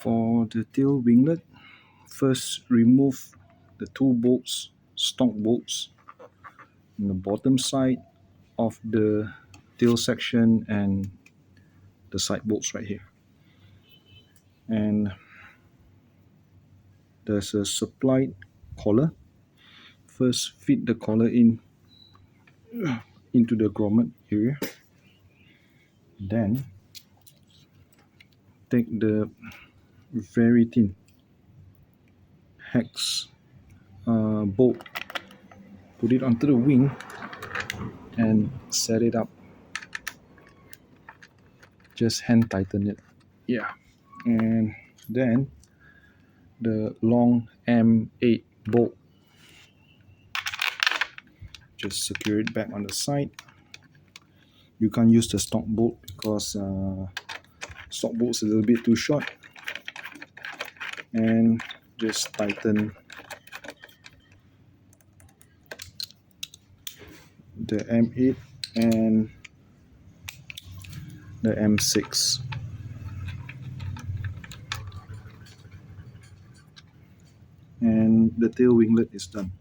For the tail winglet, first remove the two bolts, stock bolts, on the bottom side of the tail section and the side bolts right here. And there's a supplied collar. First fit the collar into the grommet area. Then take the very thin hex bolt, put it onto the wing and set it up. Just hand tighten it. Yeah. And then the long M8 bolt, just secure it back on the side. You can't use the stock bolt because stock bolt's a little bit too short. And just tighten the M8 and the M6. And the tail winglet is done.